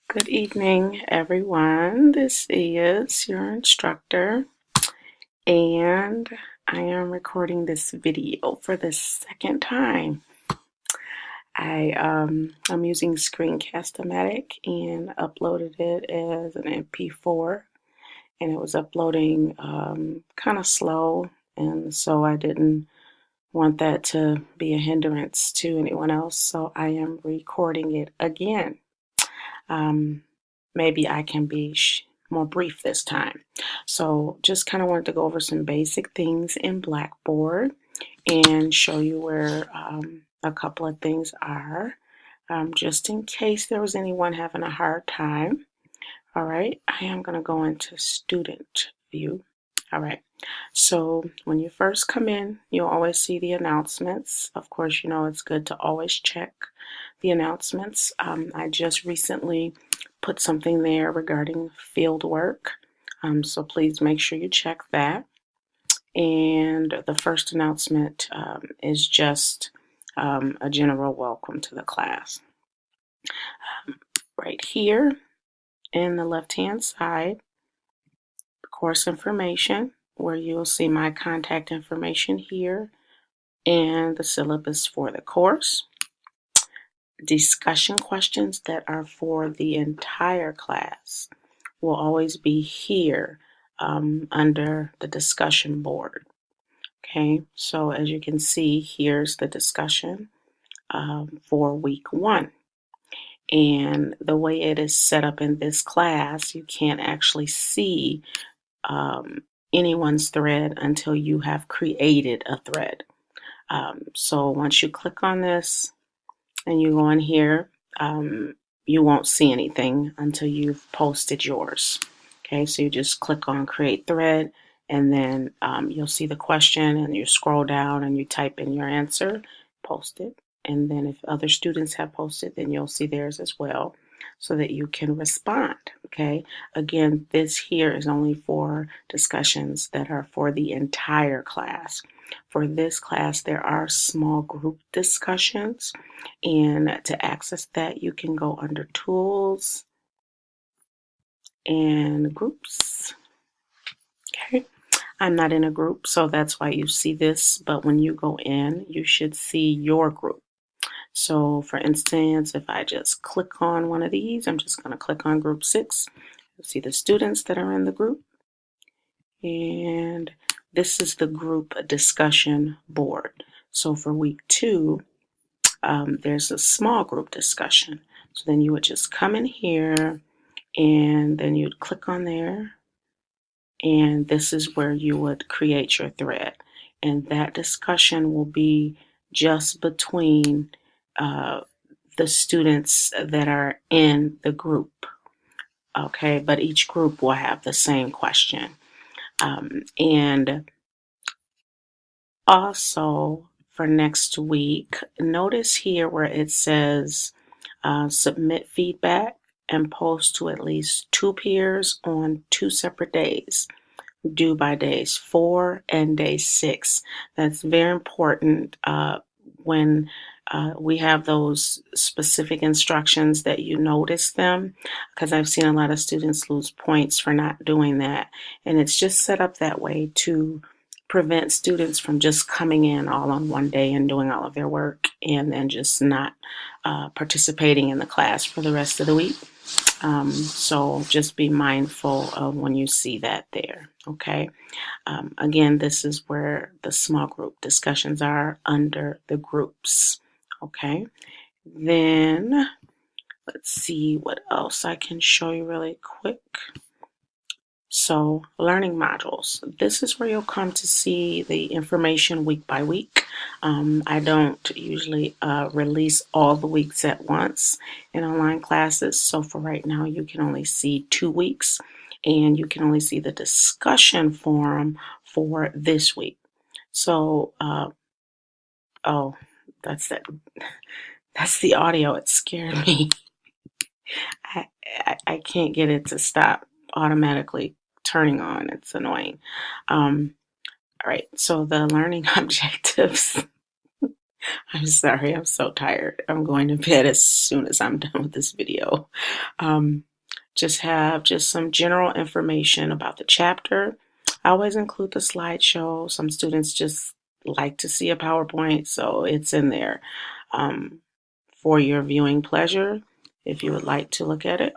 Good evening, everyone. This is your instructor, and I am recording this video for the second time. I'm using Screencast-O-Matic and uploaded it as an MP4, and it was uploading kind of slow, and so I didn't want that to be a hindrance to anyone else, so I am recording it again. Maybe I can be more brief this time. So just kind of wanted to go over some basic things in Blackboard and show you where a couple of things are, just in case there was anyone having a hard time. All right, I am going to go into student view. All right, so when you first come in, you'll always see the announcements. Of course, you know it's good to always check the announcements. I just recently put something there regarding field work, so please make sure you check that. And the first announcement is just a general welcome to the class. Right here in the left-hand side, course information, where you'll see my contact information here and the syllabus for the course. Discussion questions that are for the entire class will always be here under the discussion board. Okay, so as you can see, here's the discussion for week 1. And the way it is set up in this class, you can't actually see anyone's thread until you have created a thread. So once you click on this and you go in here, you won't see anything until you've posted yours. Okay, so you just click on create thread, and then you'll see the question, and you scroll down and you type in your answer, post it, and then if other students have posted, then you'll see theirs as well, so that you can respond. Okay, again, this here is only for discussions that are for the entire class. For this class, there are small group discussions, and to access that, you can go under Tools and Groups. Okay, I'm not in a group, so that's why you see this, but when you go in, you should see your group. So for instance, if I just click on one of these, I'm just going to click on group 6. You'll see the students that are in the group, and this is the group discussion board. So for week 2, there's a small group discussion. So then you would just come in here, and then you'd click on there, and this is where you would create your thread. And that discussion will be just between the students that are in the group. Okay, but each group will have the same question. And also for next week, notice here where it says submit feedback and post to at least 2 peers on 2 separate days, due by days 4 and day 6. That's very important when we have those specific instructions that you notice them, because I've seen a lot of students lose points for not doing that. And it's just set up that way to prevent students from just coming in all on one day and doing all of their work and then just not participating in the class for the rest of the week. So just be mindful of when you see that there, okay? Again, this is where the small group discussions are under the groups, okay? Then let's see what else I can show you really quick. So learning modules, this is where you'll come to see the information week by week. I don't usually release all the weeks at once in online classes. So for right now, you can only see 2 weeks, and you can only see the discussion forum for this week. So, oh, that's the audio. It scared me. I can't get it to stop automatically turning on. It's annoying. All right, so the learning objectives. I'm sorry, I'm so tired. I'm going to bed as soon as I'm done with this video. Um, just have just some general information about the chapter. I always include the slideshow. Some students just like to see a PowerPoint, so it's in there for your viewing pleasure if you would like to look at it.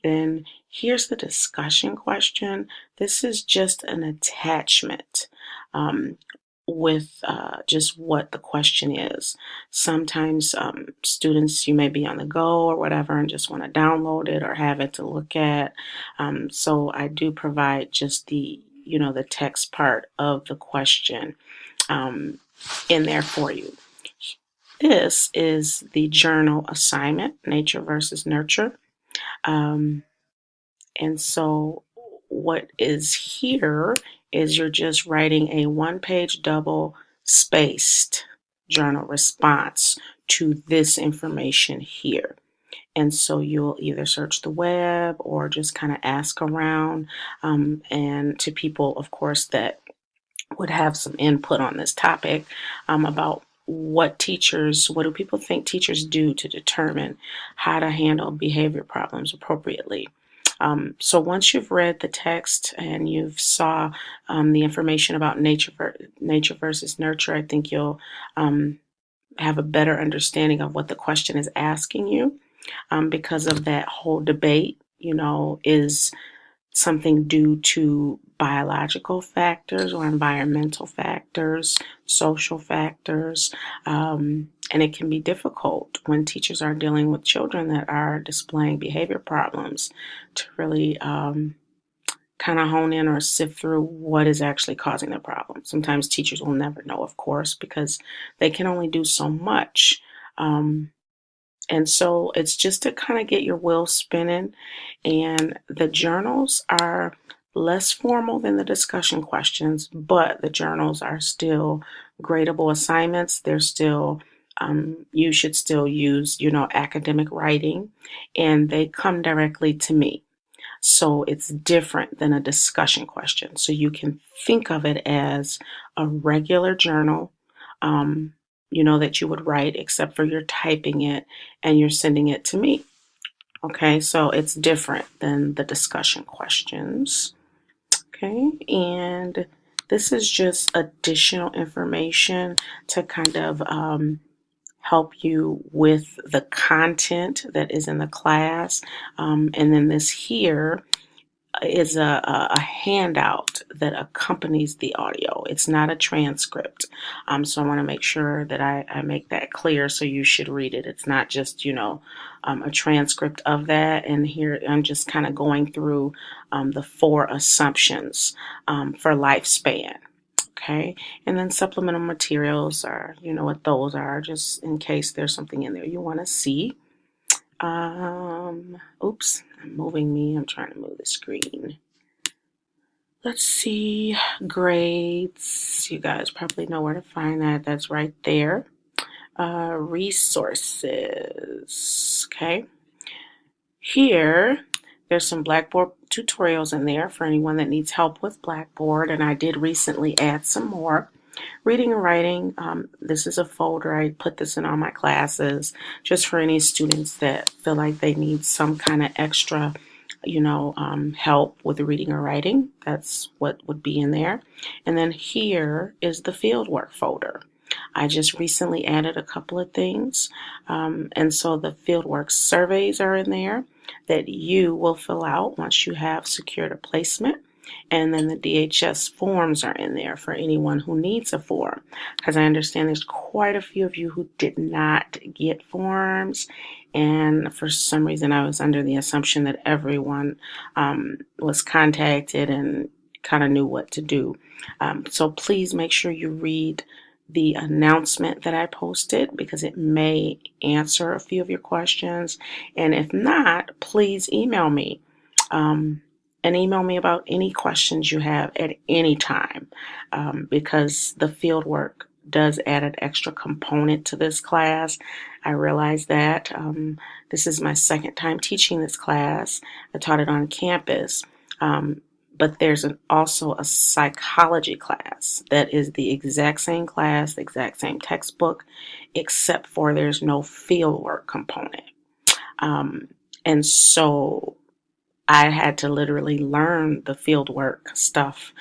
Then here's the discussion question. This is just an attachment with just what the question is. Sometimes students, you may be on the go or whatever and just want to download it or have it to look at. So I do provide just the text part of the question in there for you. This is the journal assignment, Nature versus Nurture. And so what is here is you're just writing a one-page double spaced journal response to this information here. And so you'll either search the web or just kind of ask around and to people, of course, that would have some input on this topic about what do people think teachers do to determine how to handle behavior problems appropriately. So once you've read the text and you've saw the information about nature versus nurture, I think you'll have a better understanding of what the question is asking you because of that whole debate, is something due to biological factors or environmental factors, social factors, and it can be difficult when teachers are dealing with children that are displaying behavior problems to really kind of hone in or sift through what is actually causing the problem. Sometimes teachers will never know, of course, because they can only do so much. And so it's just to kind of get your wheels spinning. And the journals are less formal than the discussion questions, but the journals are still gradable assignments. They're still, you should still use, academic writing, and they come directly to me. So it's different than a discussion question. So you can think of it as a regular journal, that you would write, except for you're typing it and you're sending it to me. Okay, so it's different than the discussion questions. Okay, and this is just additional information to kind of help you with the content that is in the class. And then this here is a handout that accompanies the audio. It's not a transcript. So I want to make sure that I make that clear, so you should read it. It's not just, a transcript of that. And here I'm just kind of going through the 4 assumptions for lifespan. Okay. And then supplemental materials are, what those are, just in case there's something in there you want to see. Oops, I'm trying to move the screen. Let's see, grades. You guys probably know where to find that. That's right there. Resources, okay. Here, there's some Blackboard tutorials in there for anyone that needs help with Blackboard, and I did recently add some more. Reading and writing, this is a folder. I put this in all my classes just for any students that feel like they need some kind of extra, help with the reading or writing. That's what would be in there. And then here is the fieldwork folder. I just recently added a couple of things. And so the fieldwork surveys are in there that you will fill out once you have secured a placement. And then the DHS forms are in there for anyone who needs a form, because I understand there's quite a few of you who did not get forms. And for some reason, I was under the assumption that everyone was contacted and kind of knew what to do. So please make sure you read the announcement that I posted, because it may answer a few of your questions. And if not, please email me. And email me about any questions you have at any time, because the fieldwork does add an extra component to this class. I realize that this is my second time teaching this class. I taught it on campus, but there's also a psychology class that is the exact same class, the exact same textbook, except for there's no fieldwork component. And so I had to literally learn the fieldwork stuff,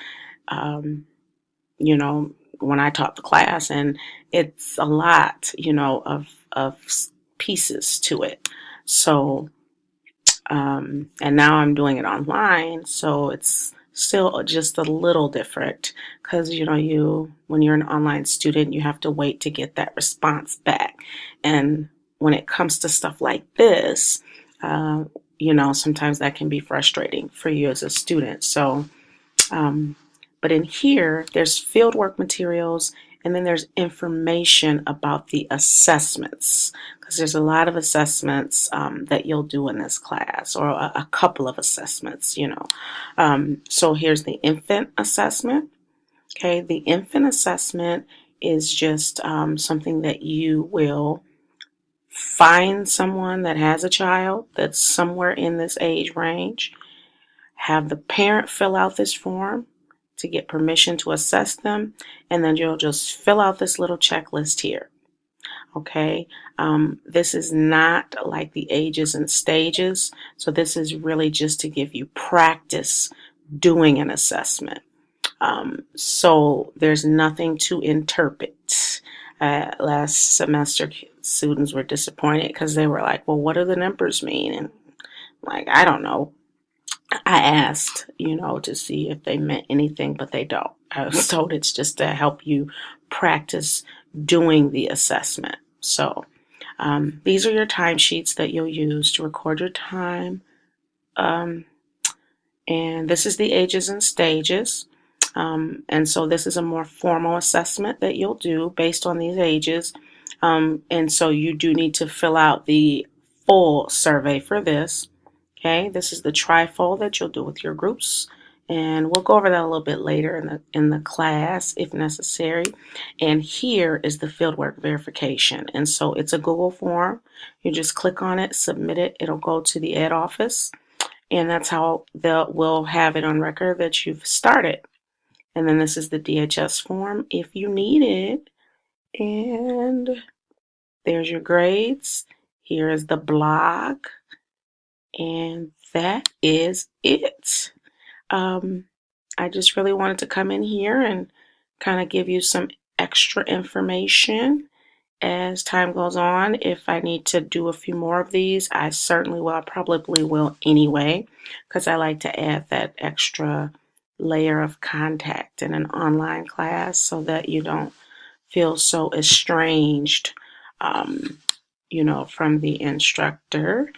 you know, when I taught the class, and it's a lot, of pieces to it. So, and now I'm doing it online, so it's still just a little different because, when you're an online student, you have to wait to get that response back. And when it comes to stuff like this, sometimes that can be frustrating for you as a student. So, but in here, there's fieldwork materials, and then there's information about the assessments, because there's a lot of assessments that you'll do in this class, or a couple of assessments, So here's the infant assessment. Okay, the infant assessment is just something that you will find someone that has a child that's somewhere in this age range, have the parent fill out this form to get permission to assess them, and then you'll just fill out this little checklist here. Okay, this is not like the ages and stages, so this is really just to give you practice doing an assessment. So there's nothing to interpret. Last semester, students were disappointed because they were like, well, what do the numbers mean? And I don't know. I asked, to see if they meant anything, but they don't. I was told it's just to help you practice doing the assessment. So these are your timesheets that you'll use to record your time. And this is the ages and stages. And so this is a more formal assessment that you'll do based on these ages. And so you do need to fill out the full survey for this. Okay, this is the trifold that you'll do with your groups, and we'll go over that a little bit later in the class if necessary. And here is the fieldwork verification, and so it's a Google form. You just click on it, submit it. It'll go to the ed office, and that's how we'll have it on record that you've started. And then this is the DHS form if you need it. And there's your grades. Here is the blog. And that is it. I just really wanted to come in here and kind of give you some extra information as time goes on. If I need to do a few more of these, I certainly will. I probably will anyway, because I like to add that extra layer of contact in an online class so that you don't feel so estranged, from the instructor.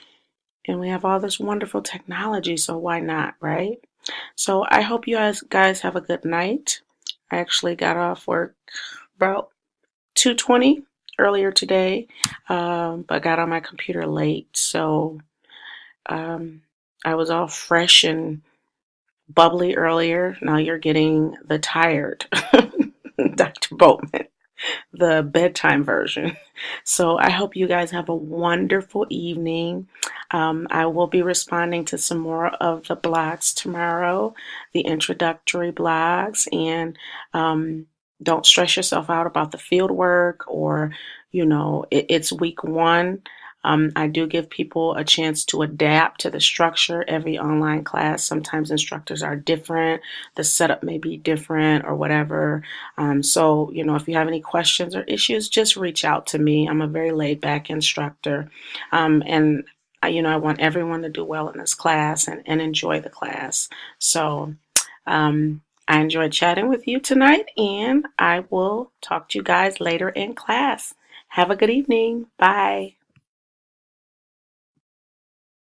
And we have all this wonderful technology, so why not, right? So I hope you guys have a good night. I actually got off work about 2:20 earlier today, but got on my computer late. So I was all fresh and bubbly earlier. Now you're getting the tired Dr. Boatman, the bedtime version. So I hope you guys have a wonderful evening. I will be responding to some more of the blogs tomorrow, the introductory blogs, and don't stress yourself out about the field work or, it's week 1. I do give people a chance to adapt to the structure every online class. Sometimes instructors are different. The setup may be different or whatever. So, if you have any questions or issues, just reach out to me. I'm a very laid back instructor. And I want everyone to do well in this class and enjoy the class. So I enjoyed chatting with you tonight, and I will talk to you guys later in class. Have a good evening. Bye.